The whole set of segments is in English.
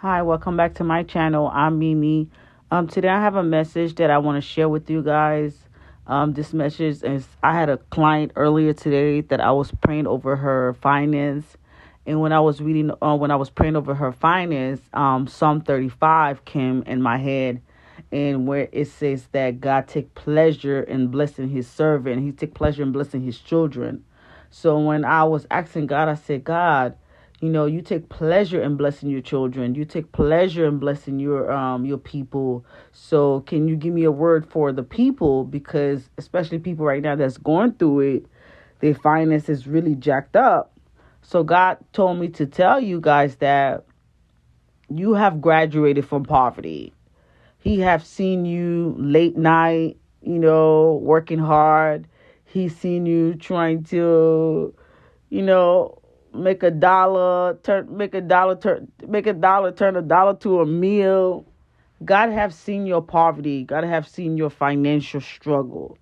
Hi, welcome back to my channel. I'm Mimi. Today I have a message that I want to share with you guys. This message is I had a client earlier today that I was praying over her finance, and when I was praying over her finance, Psalm 35 came in my head, and where it says that God take pleasure in blessing His servant, He take pleasure in blessing His children. So when I was asking God, I said, God, you take pleasure in blessing your children. You take pleasure in blessing your people. So can you give me a word for the people? Because especially people right now that's going through it, their finances really jacked up. So God told me to tell you guys that you have graduated from poverty. He have seen you late night, working hard. He's seen you trying to, you know, make a dollar turn a dollar to a meal. God have seen your poverty. God have seen your financial struggle.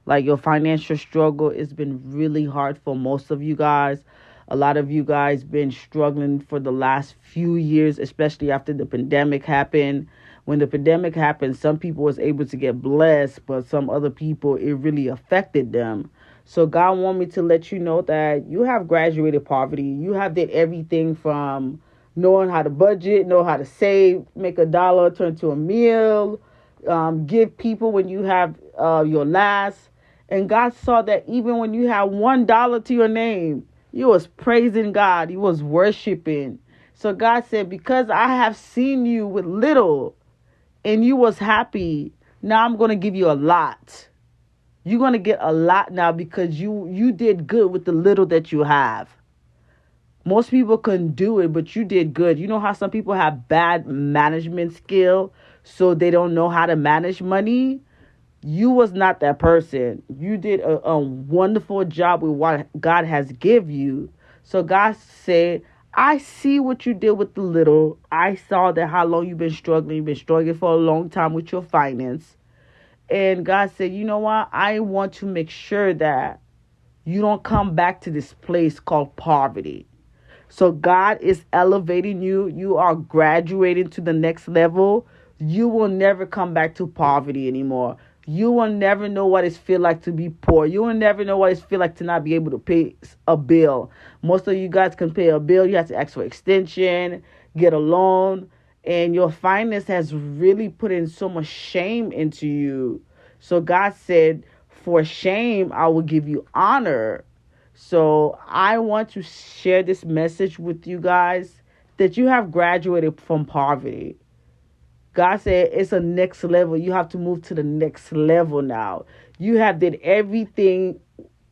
Like your financial struggle has been really hard for most of you guys. A lot of you guys been struggling for the last few years, especially after the pandemic happened. When the pandemic happened, some people was able to get blessed, but some other people it really affected them. So God want me to let you know that you have graduated poverty. You have did everything from knowing how to budget, know how to save, make a dollar turn to a meal, give people when you have your last. And God saw that even when you had $1 to your name, you was praising God, you was worshiping. So God said, because I have seen you with little and you was happy, now I'm going to give you a lot. You're going to get a lot now because you did good with the little that you have. Most people couldn't do it, but you did good. You know how some people have bad management skill, so they don't know how to manage money? You was not that person. You did a wonderful job with what God has give you. So God said, I see what you did with the little. I saw that how long you've been struggling. You've been struggling for a long time with your finance. And God said, you know what? I want to make sure that you don't come back to this place called poverty. So God is elevating you. You are graduating to the next level. You will never come back to poverty anymore. You will never know what it feel like to be poor. You will never know what it feel like to not be able to pay a bill. Most of you guys can pay a bill. You have to ask for extension, get a loan, and your finance has really put in so much shame into you. So God said, for shame, I will give you honor. So I want to share this message with you guys that you have graduated from poverty. God said it's a next level. You have to move to the next level now. You have did everything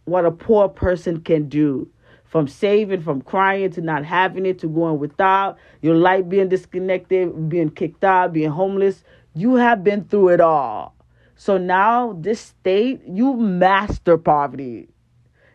what a poor person can do. From saving, from crying to not having it, to going without, your life being disconnected, being kicked out, being homeless. You have been through it all. So now this state, you master poverty.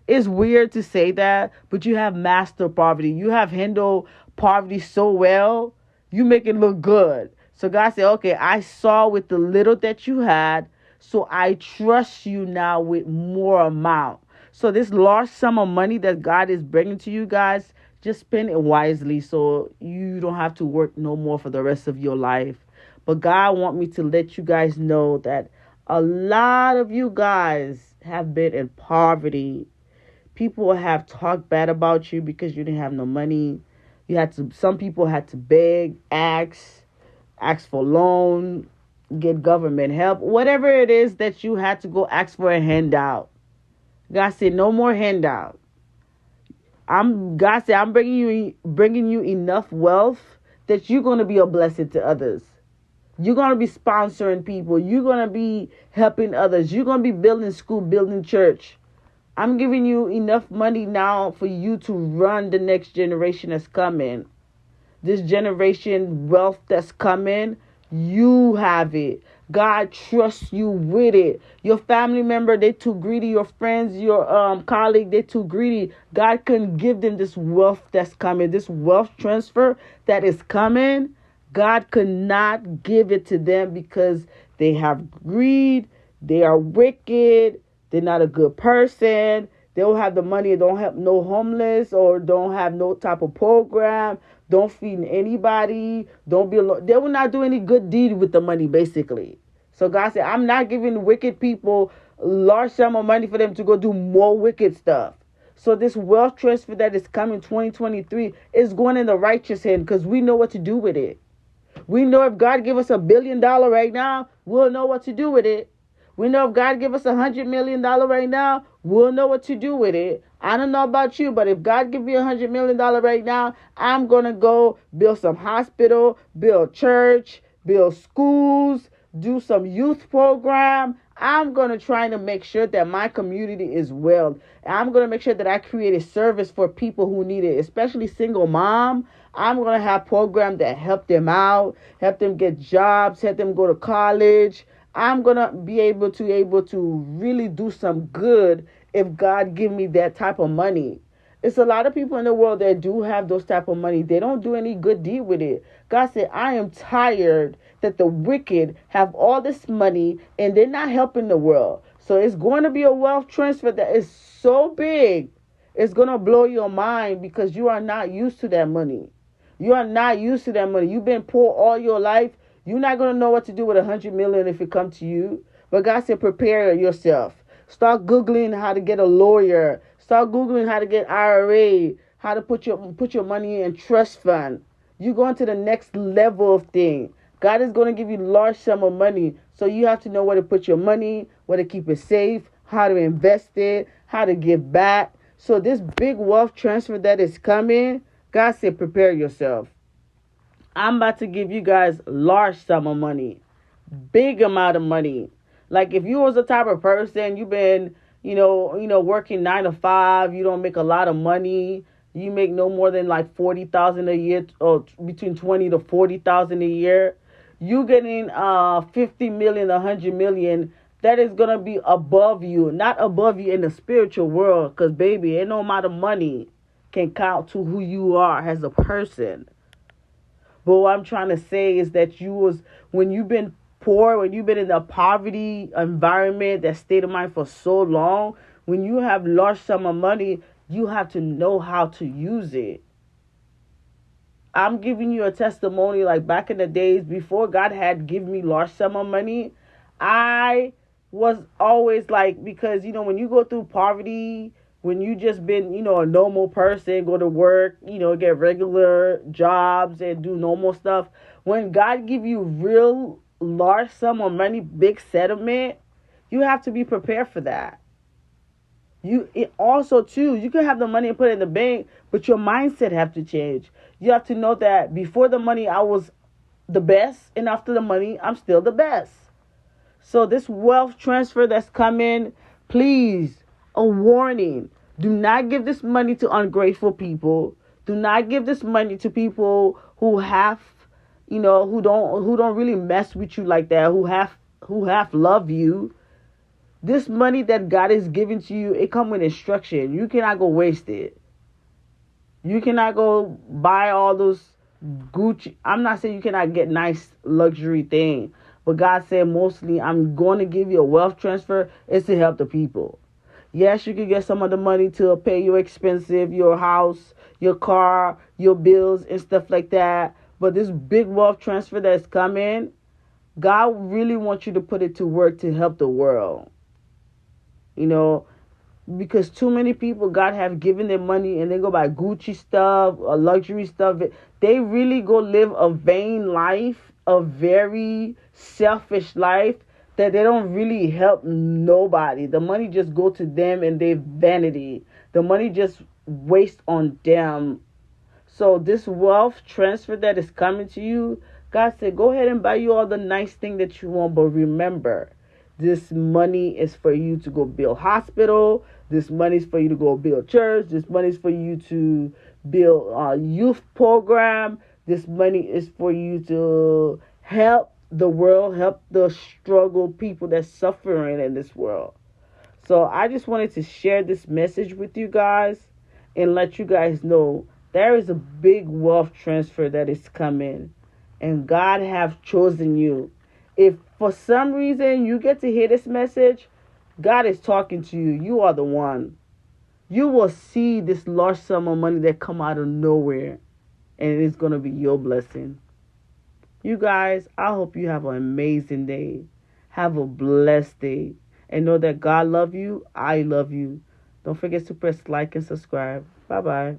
It's weird to say that, but you have mastered poverty. You have handled poverty so well, you make it look good. So God said, okay, I saw with the little that you had, so I trust you now with more amount. So this large sum of money that God is bringing to you guys, just spend it wisely so you don't have to work no more for the rest of your life. But God want me to let you guys know that a lot of you guys have been in poverty. People have talked bad about you because you didn't have no money. Some people had to beg, ask for loan, get government help. Whatever it is that you had to go ask for a handout. God said, no more handout. God said, I'm bringing you enough wealth that you're going to be a blessing to others. You're going to be sponsoring people. You're going to be helping others. You're going to be building school, building church. I'm giving you enough money now for you to run the next generation that's coming. This generation wealth that's coming, you have it. God trusts you with it. Your family member, they too greedy. Your friends, your colleague, they too greedy. God can give them this wealth that's coming. This wealth transfer that is coming. God could not give it to them because they have greed. They are wicked. They're not a good person. They don't have the money. Don't have no homeless or don't have no type of program. don't feed anybody, don't be alone. They will not do any good deed with the money, basically. So God said, I'm not giving wicked people large sum of money for them to go do more wicked stuff. So this wealth transfer that is coming 2023 is going in the righteous hand because we know what to do with it. We know if God give us $1 billion right now, we'll know what to do with it. We know if God give us $100 million right now, we'll know what to do with it. I don't know about you, but if God give me $100 million right now, I'm going to go build some hospital, build church, build schools, do some youth program. I'm going to try to make sure that my community is well. I'm going to make sure that I create a service for people who need it, especially single mom. I'm going to have programs that help them out, help them get jobs, help them go to college. I'm going to be able to really do some good if God give me that type of money. It's a lot of people in the world that do have those type of money. They don't do any good deed with it. God said, I am tired that the wicked have all this money and they're not helping the world. So it's going to be a wealth transfer that is so big. It's going to blow your mind because you are not used to that money. You are not used to that money. You've been poor all your life. You're not going to know what to do with $100 million if it comes to you. But God said, prepare yourself. Start Googling how to get a lawyer. Start Googling how to get IRA, how to put your money in trust fund. You're going to the next level of thing. God is going to give you large sum of money. So you have to know where to put your money, where to keep it safe, how to invest it, how to give back. So this big wealth transfer that is coming, God said, prepare yourself. I'm about to give you guys large sum of money, big amount of money. Like if you was the type of person, you've been, working 9 to 5, you don't make a lot of money. You make no more than like 40,000 a year, or between 20 to 40,000 a year. You getting 50 million, 100 million. That is gonna be above you, not above you in the spiritual world. Cause baby, ain't no amount of money can count to who you are as a person. But what I'm trying to say is that when you've been poor, when you've been in a poverty environment, that state of mind for so long, when you have large sum of money, you have to know how to use it. I'm giving you a testimony like back in the days before God had given me large sum of money. I was always like, because, when you go through poverty, when you just been, a normal person, go to work, get regular jobs and do normal stuff. When God give you real large sum of money, big settlement, you have to be prepared for that. You can have the money and put it in the bank, but your mindset have to change. You have to know that before the money, I was the best, and after the money, I'm still the best. So this wealth transfer that's coming, please, a warning. Do not give this money to ungrateful people. Do not give this money to people who don't really mess with you like that, who half love you. This money that God is giving to you, it comes with instruction. You cannot go waste it. You cannot go buy all those Gucci. I'm not saying you cannot get nice luxury thing, but God said mostly I'm going to give you a wealth transfer. It's to help the people. Yes, you can get some of the money to pay your expensive, your house, your car, your bills and stuff like that. But this big wealth transfer that's coming, God really wants you to put it to work to help the world. Because too many people, God have given them money and they go buy Gucci stuff or luxury stuff. They really go live a vain life, a very selfish life that they don't really help nobody. The money just go to them and their vanity. The money just waste on them. So this wealth transfer that is coming to you, God said, go ahead and buy you all the nice thing that you want. But remember, this money is for you to go build hospital. This money is for you to go build church. This money is for you to build a youth program. This money is for you to help the world, help the struggle people that's suffering in this world. So I just wanted to share this message with you guys and let you guys know there is a big wealth transfer that is coming, and God have chosen you. If for some reason you get to hear this message, God is talking to you. You are the one. You will see this large sum of money that come out of nowhere. and it's going to be your blessing. You guys, I hope you have an amazing day. Have a blessed day. And know that God love you. I love you. Don't forget to press like and subscribe. Bye-bye.